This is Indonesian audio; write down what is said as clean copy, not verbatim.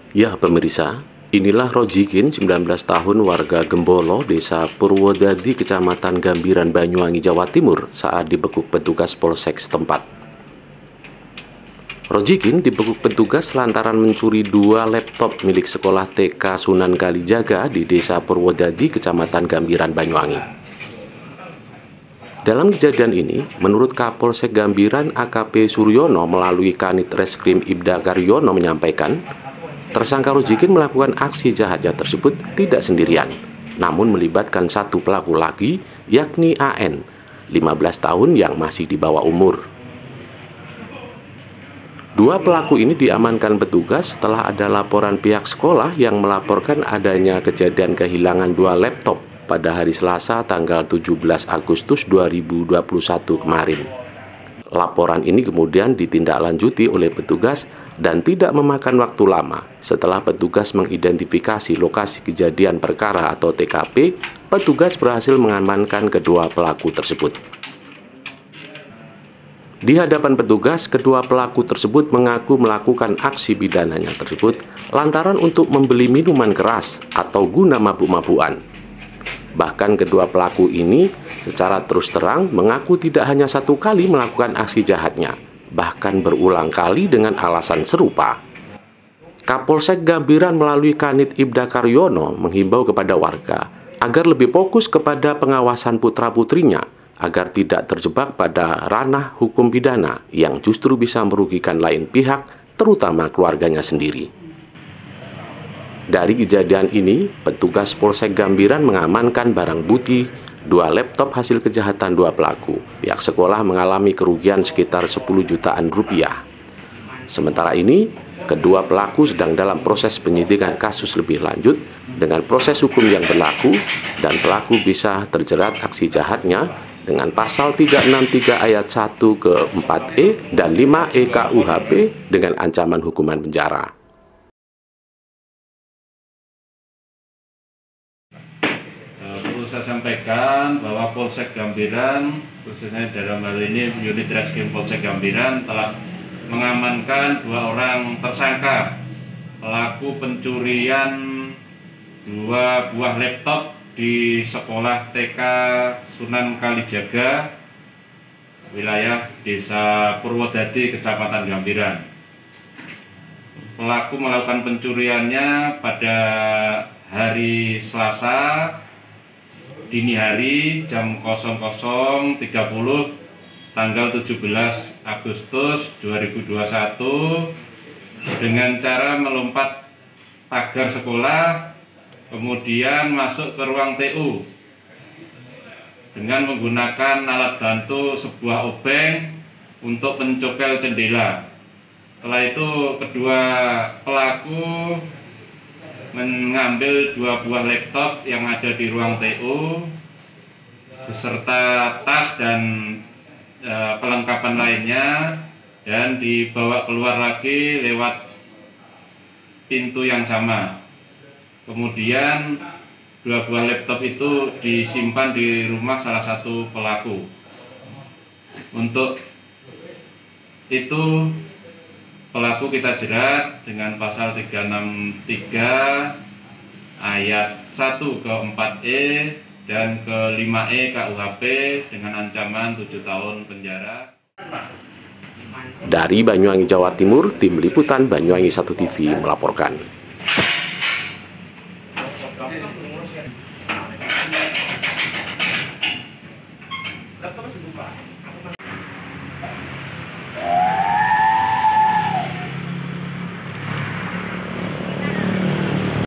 Ya pemirsa, inilah Rojikin, 19 tahun, warga Gembolo, Desa Purwodadi, Kecamatan Gambiran, Banyuwangi, Jawa Timur saat dibekuk petugas polsek setempat. Rojikin dibekuk petugas lantaran mencuri 2 laptop milik sekolah TK Sunan Kalijaga di Desa Purwodadi, Kecamatan Gambiran, Banyuwangi. Dalam kejadian ini, menurut Kapolsek Gambiran AKP Suryono melalui Kanit Reskrim Ibda Karyono menyampaikan, tersangka Rojikin melakukan aksi jahatnya tersebut tidak sendirian, namun melibatkan satu pelaku lagi, yakni AN, 15 tahun yang masih di bawah umur. 2 pelaku ini diamankan petugas setelah ada laporan pihak sekolah yang melaporkan adanya kejadian kehilangan 2 laptop pada hari Selasa tanggal 17 Agustus 2021 kemarin. Laporan ini kemudian ditindaklanjuti oleh petugas dan tidak memakan waktu lama. Setelah petugas mengidentifikasi lokasi kejadian perkara atau TKP, petugas berhasil mengamankan kedua pelaku tersebut. Di hadapan petugas, kedua pelaku tersebut mengaku melakukan aksi pidananya tersebut lantaran untuk membeli minuman keras atau guna mabuk-mabukan. Bahkan kedua pelaku ini secara terus terang mengaku tidak hanya 1 kali melakukan aksi jahatnya, bahkan berulang kali dengan alasan serupa. Kapolsek Gambiran melalui Kanit Ibda Karyono menghimbau kepada warga agar lebih fokus kepada pengawasan putra-putrinya agar tidak terjebak pada ranah hukum pidana yang justru bisa merugikan lain pihak, terutama keluarganya sendiri. Dari kejadian ini, petugas Polsek Gambiran mengamankan barang bukti 2 laptop hasil kejahatan 2 pelaku. Pihak sekolah mengalami kerugian sekitar 10 jutaan rupiah. Sementara ini, kedua pelaku sedang dalam proses penyidikan kasus lebih lanjut dengan proses hukum yang berlaku dan pelaku bisa terjerat aksi jahatnya dengan pasal 363 ayat 1 ke 4E dan 5E KUHP dengan ancaman hukuman penjara. Perlu saya sampaikan bahwa Polsek Gambiran, khususnya dalam hal ini unit Reskrim Polsek Gambiran, telah mengamankan 2 orang tersangka pelaku pencurian 2 buah laptop di sekolah TK Sunan Kalijaga, wilayah Desa Purwodadi, Kecamatan Gambiran. Pelaku melakukan pencuriannya pada hari Selasa dini hari jam 00.30 tanggal 17 Agustus 2021 dengan cara melompat pagar sekolah, kemudian masuk ke ruang TU dengan menggunakan alat bantu sebuah obeng untuk mencokel jendela. Setelah itu kedua pelaku mengambil 2 buah laptop yang ada di ruang TU beserta tas dan perlengkapan lainnya dan dibawa keluar lagi lewat pintu yang sama. Kemudian 2 buah laptop itu disimpan di rumah salah satu pelaku. Untuk itu pelaku kita jerat dengan pasal 363 ayat 1 ke 4E dan ke 5E KUHP dengan ancaman 7 tahun penjara. Dari Banyuwangi, Jawa Timur, Tim Liputan Banyuwangi 1 TV melaporkan. Laptopnya sebuah.